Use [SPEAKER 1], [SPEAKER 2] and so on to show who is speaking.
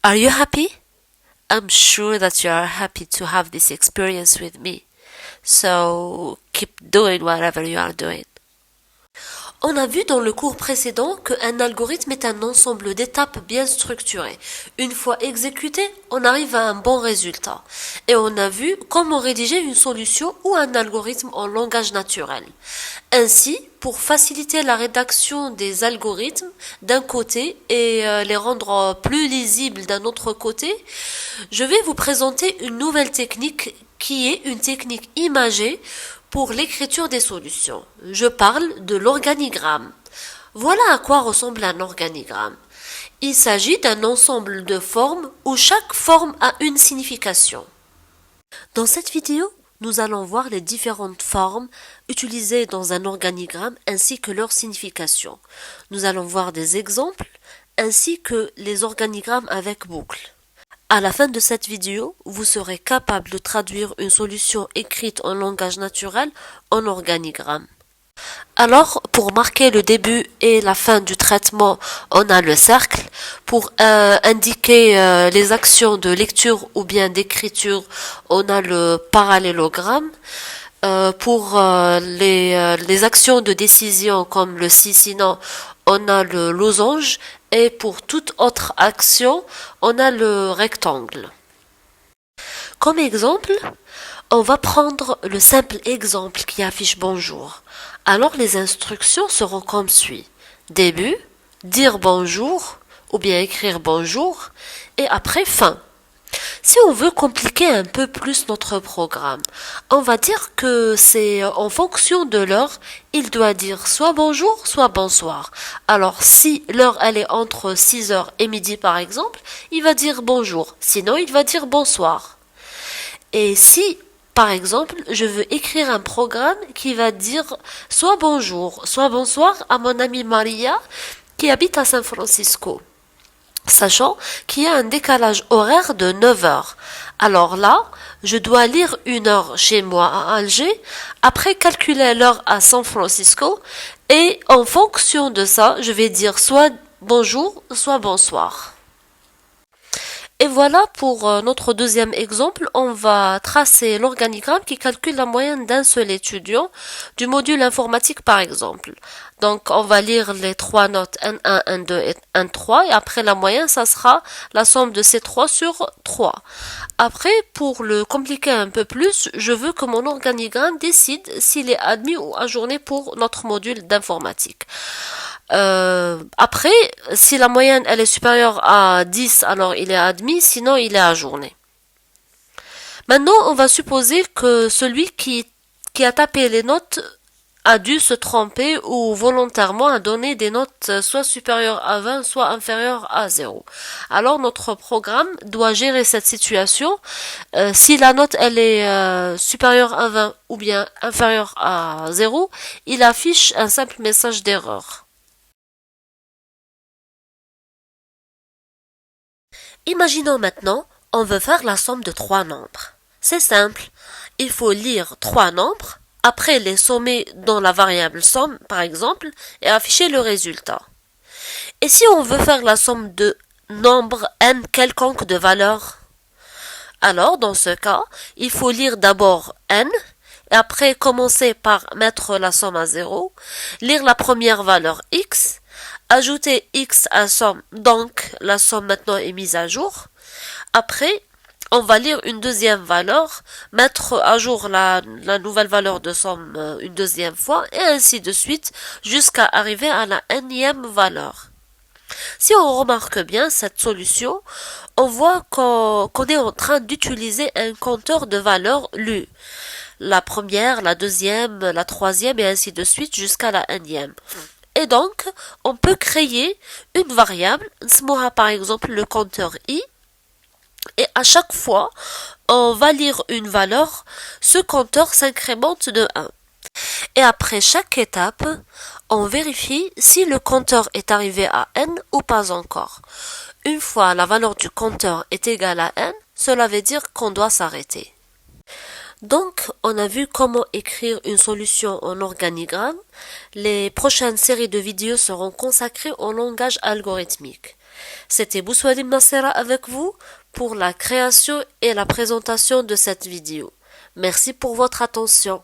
[SPEAKER 1] Are you happy? I'm sure that you are happy to have this experience with me. So keep doing whatever you are doing. On a vu dans le cours précédent qu'un algorithme est un ensemble d'étapes bien structurées. Une fois exécuté, on arrive à un bon résultat. Et on a vu comment rédiger une solution ou un algorithme en langage naturel. Ainsi, pour faciliter la rédaction des algorithmes d'un côté et les rendre plus lisibles d'un autre côté, je vais vous présenter une nouvelle technique qui est une technique imagée pour l'écriture des solutions. Je parle de l'organigramme. Voilà à quoi ressemble un organigramme. Il s'agit d'un ensemble de formes où chaque forme a une signification. Dans cette vidéo, nous allons voir les différentes formes utilisées dans un organigramme ainsi que leur signification. Nous allons voir des exemples ainsi que les organigrammes avec boucle. À la fin de cette vidéo, vous serez capable de traduire une solution écrite en langage naturel en organigramme. Alors, pour marquer le début et la fin du traitement, on a le cercle. Pour indiquer les actions de lecture ou bien d'écriture, on a le parallélogramme. Pour les actions de décision comme le si sinon, on a le losange et pour toute autre action, on a le rectangle. Comme exemple, on va prendre le simple exemple qui affiche bonjour. Alors les instructions seront comme suit. Début, dire bonjour ou bien écrire bonjour et après fin. Si on veut compliquer un peu plus notre programme, on va dire que c'est en fonction de l'heure, il doit dire soit bonjour, soit bonsoir. Alors si l'heure elle est entre 6 heures et midi par exemple, il va dire bonjour, sinon il va dire bonsoir. Et si par exemple, je veux écrire un programme qui va dire soit bonjour, soit bonsoir à mon amie Maria qui habite à San Francisco, sachant qu'il y a un décalage horaire de 9 heures. Alors là, je dois lire une heure chez moi à Alger, après calculer l'heure à San Francisco, et en fonction de ça, je vais dire soit bonjour, soit bonsoir. Et voilà pour notre deuxième exemple, on va tracer l'organigramme qui calcule la moyenne d'un seul étudiant du module informatique par exemple. Donc on va lire les trois notes N1, N2 et N3 et après la moyenne ça sera la somme de ces trois sur 3. Après pour le compliquer un peu plus, je veux que mon organigramme décide s'il est admis ou ajourné pour notre module d'informatique. Après, si la moyenne elle est supérieure à 10, alors il est admis, sinon il est ajourné. Maintenant, on va supposer que celui qui a tapé les notes a dû se tromper ou volontairement a donné des notes soit supérieures à 20, soit inférieures à 0. Alors notre programme doit gérer cette situation. Si la note elle est supérieure à 20 ou bien inférieure à 0, il affiche un simple message d'erreur. Imaginons maintenant, on veut faire la somme de trois nombres. C'est simple, il faut lire trois nombres, après les sommer dans la variable somme par exemple, et afficher le résultat. Et si on veut faire la somme de nombres n quelconque de valeur, alors dans ce cas, il faut lire d'abord n, et après commencer par mettre la somme à 0, lire la première valeur x, ajouter x à somme, donc la somme maintenant est mise à jour. Après, on va lire une deuxième valeur, mettre à jour la nouvelle valeur de somme une deuxième fois, et ainsi de suite, jusqu'à arriver à la nème valeur. Si on remarque bien cette solution, on voit qu'on est en train d'utiliser un compteur de valeurs lues. La première, la deuxième, la troisième, et ainsi de suite, jusqu'à la nème. Et donc, on peut créer une variable, sera par exemple le compteur i, et à chaque fois, on va lire une valeur, ce compteur s'incrémente de 1. Et après chaque étape, on vérifie si le compteur est arrivé à n ou pas encore. Une fois la valeur du compteur est égale à n, cela veut dire qu'on doit s'arrêter. Donc, on a vu comment écrire une solution en organigramme. Les prochaines séries de vidéos seront consacrées au langage algorithmique. C'était Bouswadim Massera avec vous pour la création et la présentation de cette vidéo. Merci pour votre attention.